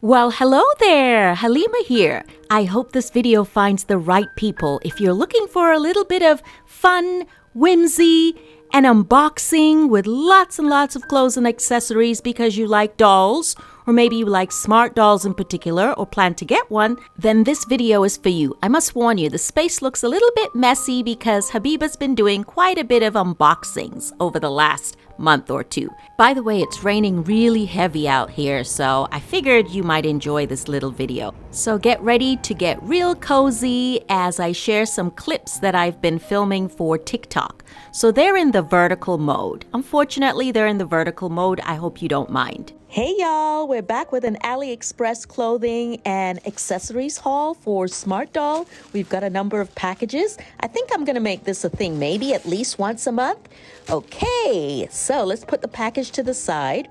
Well, hello there, Halima here. I hope this video finds the right people if you're looking for a little bit of fun, whimsy, and unboxing with lots and lots of clothes and accessories because you like dolls, or maybe you like smart dolls in particular or plan to get one, then this video is for you. I must warn you, the space looks a little bit messy because Habiba's been doing quite a bit of unboxings over the last month or two. By the way, it's raining really heavy out here, so I figured you might enjoy this little video. So get ready to get real cozy as I share some clips that I've been filming for TikTok. So they're in the vertical mode. Unfortunately, they're in the vertical mode. I hope you don't mind. Hey y'all, we're back with an AliExpress clothing and accessories haul for Smart Doll. We've got a number of packages. I think I'm gonna make this a thing, maybe at least once a month. Okay, so let's put the package to the side.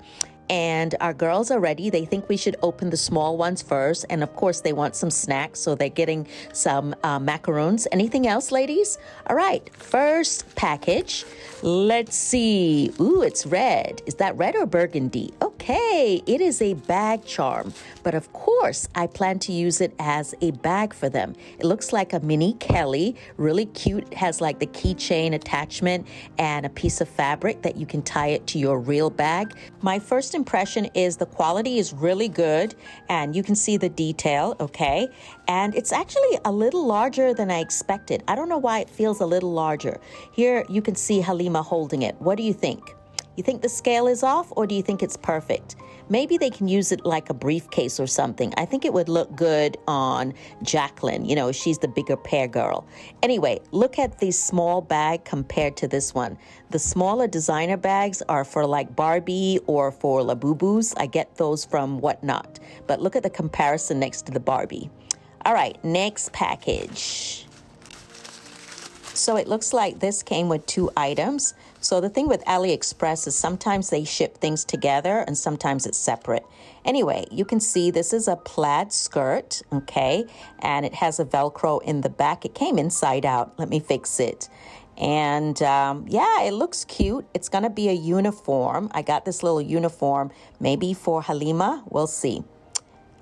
And our girls are ready. They think we should open the small ones first. And of course, they want some snacks, so they're getting some macaroons. Anything else, ladies? All right, first package. Let's see. Ooh, it's red. Is that red or burgundy? Okay, it is a bag charm. But of course, I plan to use it as a bag for them. It looks like a mini Kelly. Really cute. It has like the keychain attachment and a piece of fabric that you can tie it to your real bag. My first impression is the quality is really good and you can see the detail, okay? And it's actually a little larger than I expected. I don't know why it feels a little larger. Here you can see Halima holding it. What do you think? You think the scale is off or do you think it's perfect? Maybe they can use it like a briefcase or something. I think it would look good on Jacqueline, you know, she's the bigger pair girl. Anyway, look at the small bag compared to this one. The smaller designer bags are for like Barbie or for Labubus. I get those from Whatnot. But look at the comparison next to the Barbie. All right, next package. So it looks like this came with 2 items. So the thing with AliExpress is sometimes they ship things together and sometimes it's separate. Anyway, you can see this is a plaid skirt, okay? And it has a Velcro in the back. It came inside out. Let me fix it. And yeah, it looks cute. It's gonna be a uniform. I got this little uniform, maybe for Halima. We'll see.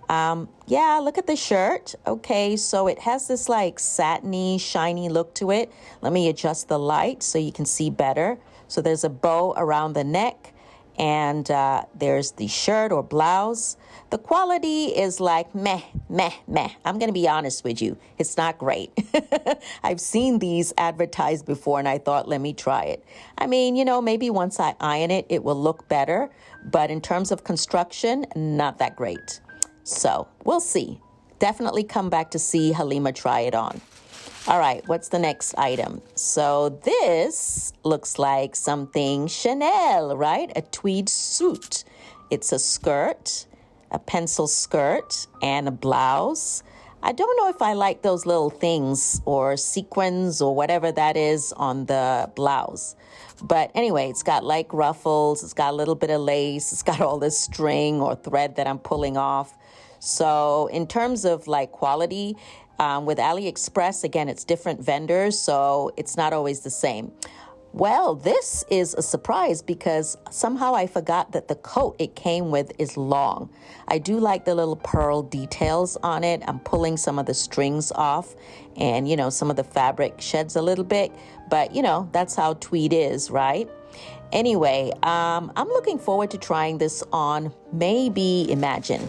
Yeah, look at the shirt. Okay, so it has this like satiny, shiny look to it. Let me adjust the light so you can see better. So there's a bow around the neck and there's the shirt or blouse. The quality is like meh, meh, meh. I'm going to be honest with you. It's not great. I've seen these advertised before and I thought, let me try it. I mean, you know, maybe once I iron it, it will look better. But in terms of construction, not that great. So we'll see. Definitely come back to see Halima try it on. All right, what's the next item? So this looks like something Chanel, right? A tweed suit. It's a skirt, a pencil skirt, and a blouse. I don't know if I like those little things or sequins or whatever that is on the blouse. But anyway, it's got like ruffles. It's got a little bit of lace. It's got all this string or thread that I'm pulling off. So in terms of like quality, with AliExpress, again, it's different vendors, so it's not always the same. Well, this is a surprise because somehow I forgot that the coat it came with is long. I do like the little pearl details on it. I'm pulling some of the strings off and, you know, some of the fabric sheds a little bit, but, you know, that's how tweed is, right? Anyway, I'm looking forward to trying this on, maybe Imagine.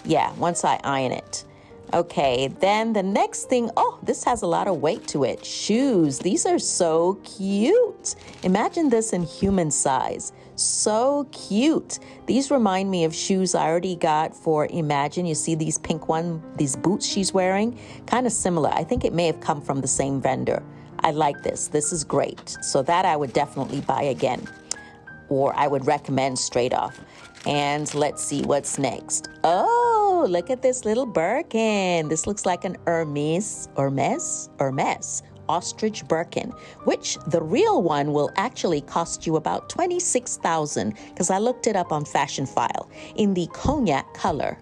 Yeah, once I iron it. Okay, then the next thing, oh, this has a lot of weight to it. Shoes, these are so cute. Imagine this in human size. So cute. These remind me of shoes I already got for Imagine. You see these pink one, these boots she's wearing? Kind of similar. I think it may have come from the same vendor. I like this. This is great. So that I would definitely buy again. Or I would recommend straight off. And let's see what's next. Oh, look at this little Birkin. This looks like an Hermes, ostrich Birkin, which the real one will actually cost you about $26,000 because I looked it up on Fashion File in the cognac color.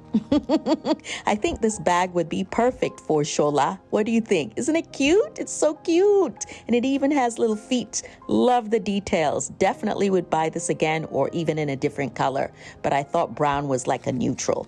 I think this bag would be perfect for Shola. What do you think? Isn't it cute? It's so cute. And it even has little feet. Love the details. Definitely would buy this again or even in a different color. But I thought brown was like a neutral.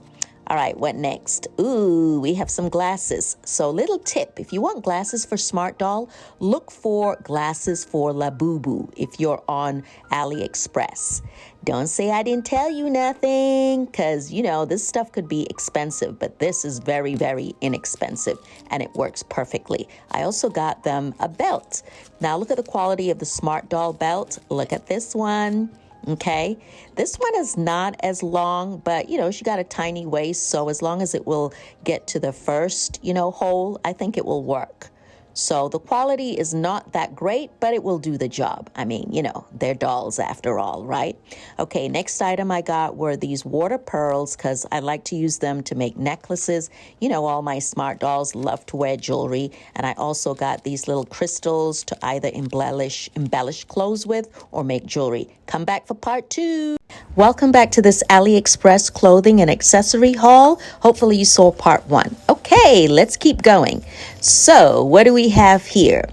All right, what next? Ooh, we have some glasses. So little tip, if you want glasses for Smart Doll, look for glasses for La Boo Boo if you're on AliExpress. Don't say I didn't tell you nothing, because, you know, this stuff could be expensive, but this is very, very inexpensive, and it works perfectly. I also got them a belt. Now look at the quality of the Smart Doll belt. Look at this one. Okay, this one is not as long, but, you know, she got a tiny waist, so as long as it will get to the first, you know, hole, I think it will work. So the quality is not that great, but it will do the job. I mean, you know, they're dolls after all, right? Okay, next item I got were these water pearls, because I like to use them to make necklaces. You know, all my Smart Dolls love to wear jewelry. And I also got these little crystals to either embellish clothes with or make jewelry. Come back for part 2. Welcome back to this AliExpress clothing and accessory haul. Hopefully you saw part 1. Okay, let's keep going. So, what do we have here?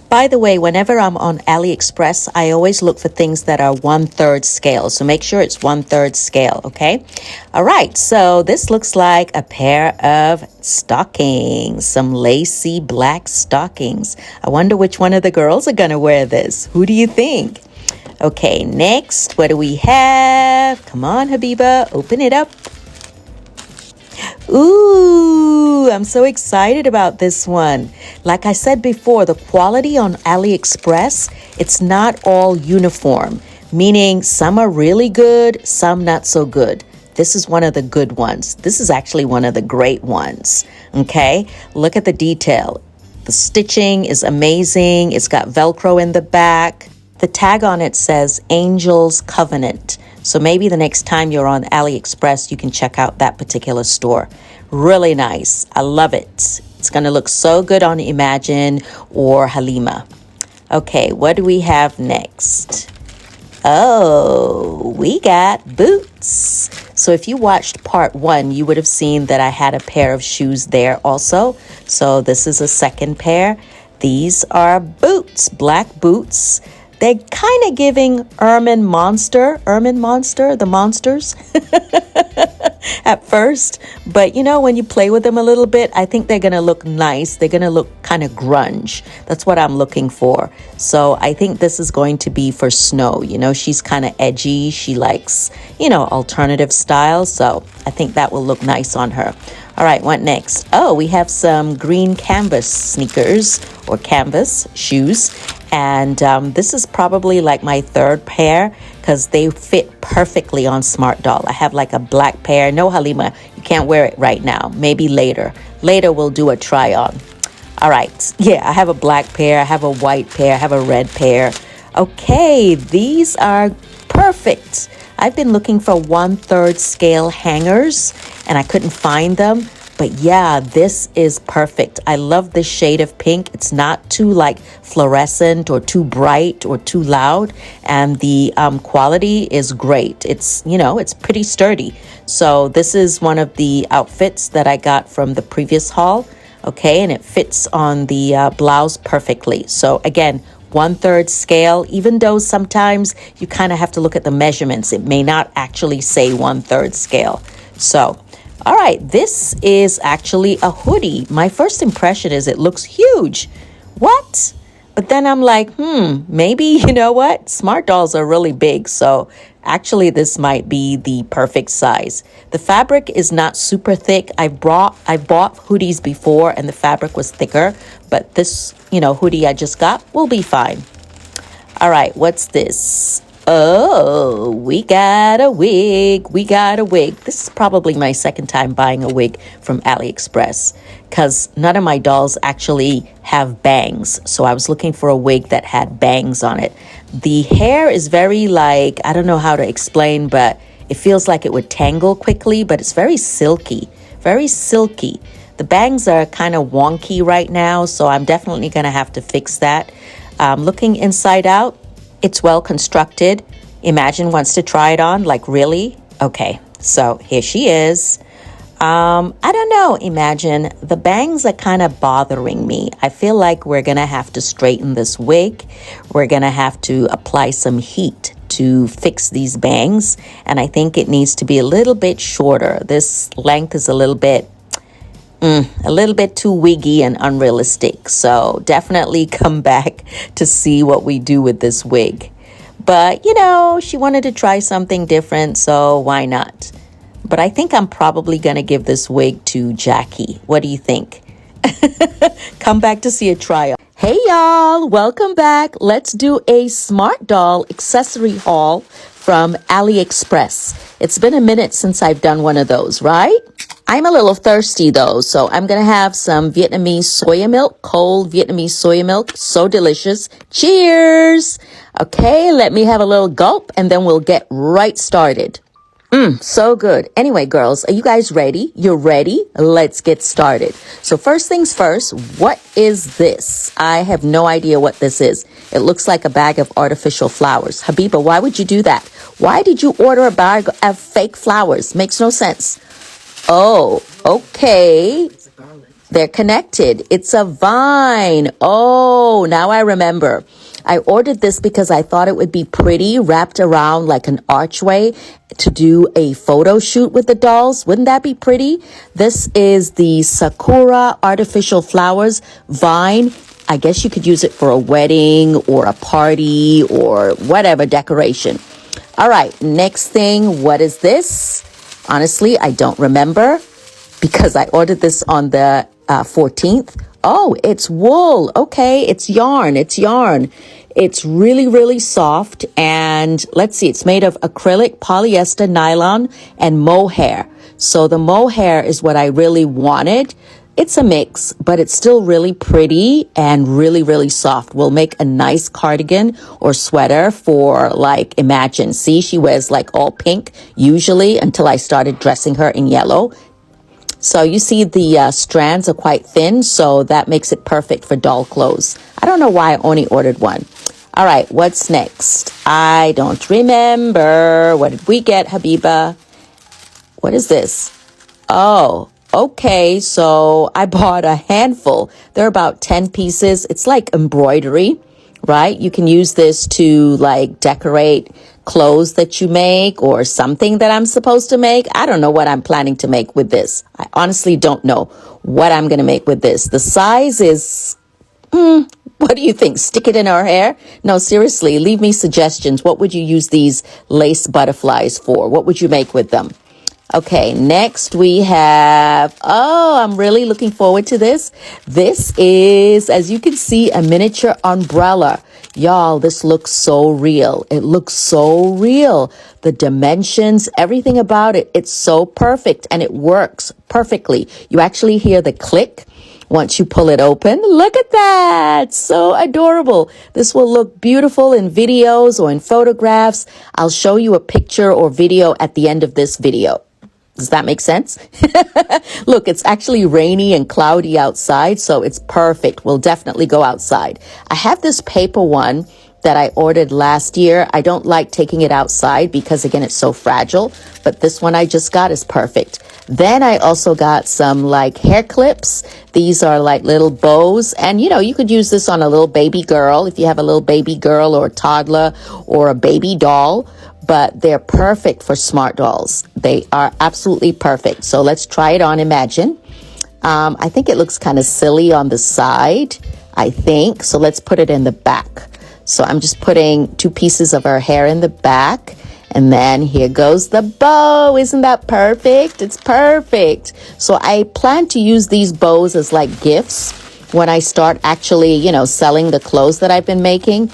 By the way, whenever I'm on AliExpress, I always look for things that are 1/3 scale. So make sure it's 1/3 scale, okay? All right, so this looks like a pair of stockings, some lacy black stockings. I wonder which one of the girls are gonna wear this. Who do you think? Okay, next, what do we have? Come on, Habiba, open it up. Ooh, I'm so excited about this one. Like I said before, the quality on AliExpress, it's not all uniform, meaning some are really good, some not so good. This is one of the good ones. This is actually one of the great ones, okay? Look at the detail. The stitching is amazing. It's got Velcro in the back. The tag on it says Angel's Covenant. So maybe the next time you're on AliExpress, you can check out that particular store. Really nice. I love it. It's going to look so good on Imagine or Halima. Okay, what do we have next? Oh, we got boots. So if you watched part 1, you would have seen that I had a pair of shoes there also. So this is a second pair. These are boots, black boots. They're kind of giving Ermine Monster, the monsters at first. But, you know, when you play with them a little bit, I think they're going to look nice. They're going to look kind of grunge. That's what I'm looking for. So I think this is going to be for Snow. You know, she's kind of edgy. She likes, you know, alternative style. So I think that will look nice on her. All right, what next? Oh, we have some green canvas sneakers or canvas shoes. And this is probably like my third pair because they fit perfectly on Smart Doll. I have like a black pair. No, Halima, you can't wear it right now. Maybe later. Later we'll do a try on. All right. Yeah, I have a black pair. I have a white pair. I have a red pair. Okay, these are perfect. I've been looking for 1/3 scale hangers and I couldn't find them. But yeah, this is perfect. I love this shade of pink. It's not too like fluorescent or too bright or too loud. And the quality is great. It's, you know, it's pretty sturdy. So this is one of the outfits that I got from the previous haul. Okay, and it fits on the blouse perfectly. So again, 1/3 scale, even though sometimes you kind of have to look at the measurements. It may not actually say 1/3 scale. So, all right, this is actually a hoodie. My first impression is it looks huge. What? But then I'm like, maybe, you know what? Smart Dolls are really big. So actually this might be the perfect size. The fabric is not super thick. I bought hoodies before and the fabric was thicker. But this, you know, hoodie I just got will be fine. All right, what's this? Oh, we got a wig. This is probably my second time buying a wig from AliExpress because none of my dolls actually have bangs. So I was looking for a wig that had bangs on it. The hair is very like, I don't know how to explain, but it feels like it would tangle quickly, but it's very silky, very silky. The bangs are kind of wonky right now, so I'm definitely going to have to fix that. Looking inside out, it's well constructed. Imagine wants to try it on, like really? Okay, so here she is. I don't know, Imagine. The bangs are kind of bothering me. I feel like we're going to have to straighten this wig. We're going to have to apply some heat to fix these bangs. And I think it needs to be a little bit shorter. This length is a little bit too wiggy and unrealistic. So definitely come back to see what we do with this wig. But, you know, she wanted to try something different, so why not? But I think I'm probably going to give this wig to Jackie. What do you think? Come back to see a trial. Hey, y'all. Welcome back. Let's do a smart doll accessory haul from AliExpress. It's been a minute since I've done one of those, right? I'm a little thirsty, though, so I'm going to have some Vietnamese soya milk, cold Vietnamese soya milk. So delicious. Cheers. Okay, let me have a little gulp, and then we'll get right started. So good. Anyway, girls, are you guys ready? You're ready? Let's get started. So first things first, what is this? I have no idea what this is. It looks like a bag of artificial flowers. Habiba, why would you do that? Why did you order a bag of fake flowers? Makes no sense. Oh, okay. They're connected. It's a vine. Oh, now I remember. I ordered this because I thought it would be pretty wrapped around like an archway to do a photo shoot with the dolls. Wouldn't that be pretty? This is the Sakura artificial flowers vine. I guess you could use it for a wedding or a party or whatever decoration. All right, next thing, what is this? Honestly, I don't remember because I ordered this on the 14th. Oh, it's wool. Okay, it's yarn. It's yarn. It's really, really soft. And let's see, it's made of acrylic, polyester, nylon, and mohair. So the mohair is what I really wanted. It's a mix, but it's still really pretty and really, really soft. Will make a nice cardigan or sweater for like, Imagine. See, she wears like all pink usually until I started dressing her in yellow. So you see the strands are quite thin, so that makes it perfect for doll clothes. I don't know why I only ordered one. All right, what's next? I don't remember. What did we get, Habiba? What is this? Oh, okay, so I bought a handful. There are about 10 pieces. It's like embroidery, right? You can use this to like decorate clothes that you make or something that I'm supposed to make. I don't know what I'm planning to make with this. I honestly don't know what I'm going to make with this. The size is, what do you think? Stick it in our hair? No, seriously, leave me suggestions. What would you use these lace butterflies for? What would you make with them? Okay, next we have, oh, I'm really looking forward to this. This is, as you can see, a miniature umbrella. Y'all, this looks so real. It looks so real. The dimensions, everything about it, it's so perfect and it works perfectly. You actually hear the click once you pull it open. Look at that. So adorable. This will look beautiful in videos or in photographs. I'll show you a picture or video at the end of this video. Does that make sense? Look, it's actually rainy and cloudy outside, so it's perfect. We'll definitely go outside. I have this paper one that I ordered last year. I don't like taking it outside because, again, it's so fragile, but this one I just got is perfect. Then I also got some like hair clips. These are like little bows, and you know, you could use this on a little baby girl if you have a little baby girl or a toddler or a baby doll. But they're perfect for smart dolls. They are absolutely perfect. So let's try it on Imagine. I think it looks kind of silly on the side, I think. So let's put it in the back. So I'm just putting 2 pieces of her hair in the back. And then here goes the bow. Isn't that perfect? It's perfect. So I plan to use these bows as like gifts when I start actually, you know, selling the clothes that I've been making.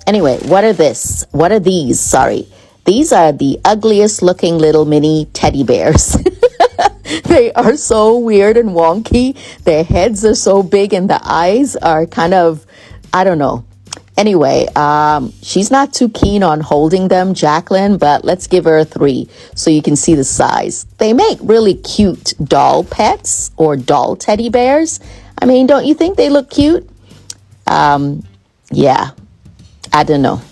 Anyway, what are these? Sorry. These are the ugliest looking little mini teddy bears. They are so weird and wonky. Their heads are so big and the eyes are kind of, I don't know. Anyway, she's not too keen on holding them, Jacqueline, but let's give her a 3 so you can see the size. They make really cute doll pets or doll teddy bears. I mean, don't you think they look cute? Yeah. I don't know.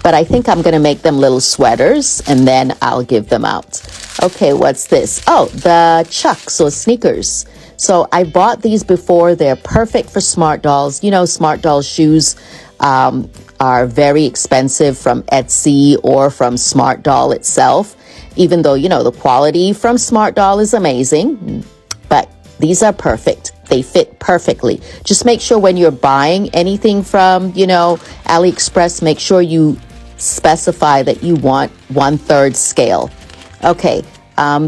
but I think I'm going to make them little sweaters and then I'll give them out. Okay, what's this? Oh, the Chucks or sneakers. So I bought these before. They're perfect for smart dolls. You know, smart doll shoes are very expensive from Etsy or from Smart Doll itself, even though, you know, the quality from Smart Doll is amazing, but these are perfect. They fit perfectly. Just make sure when you're buying anything from, you know, AliExpress, make sure you specify that you want 1/3 scale. Okay,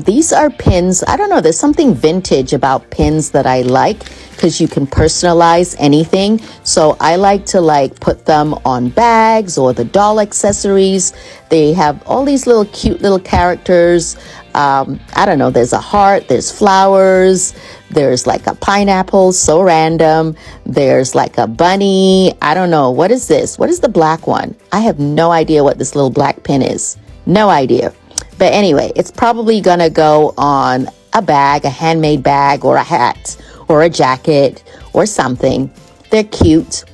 these are pins. I don't know, there's something vintage about pins that I like because you can personalize anything. So I like to like put them on bags or the doll accessories. They have all these little cute little characters. I don't know, there's a heart, there's flowers, there's like a pineapple, so random. There's like a bunny. I don't know, what is this? What is the black one? I have no idea what this little black pin is. No idea. But anyway, it's probably gonna go on a bag, a handmade bag, or a hat, or a jacket, or something. They're cute.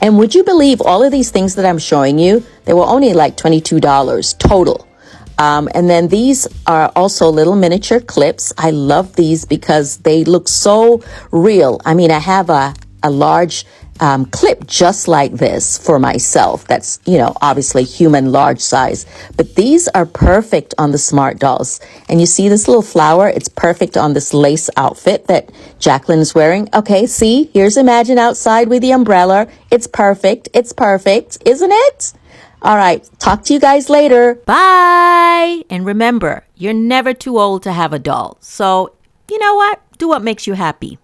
And would you believe all of these things that I'm showing you, they were only like $22 total. And then these are also little miniature clips. I love these because they look so real. I mean, I have a large clip just like this for myself. That's, you know, obviously human large size. But these are perfect on the smart dolls. And you see this little flower? It's perfect on this lace outfit that Jacqueline is wearing. Okay, see? Here's Imagine outside with the umbrella. It's perfect. It's perfect, isn't it? All right, talk to you guys later. Bye! And remember, you're never too old to have a doll. So, you know what? Do what makes you happy.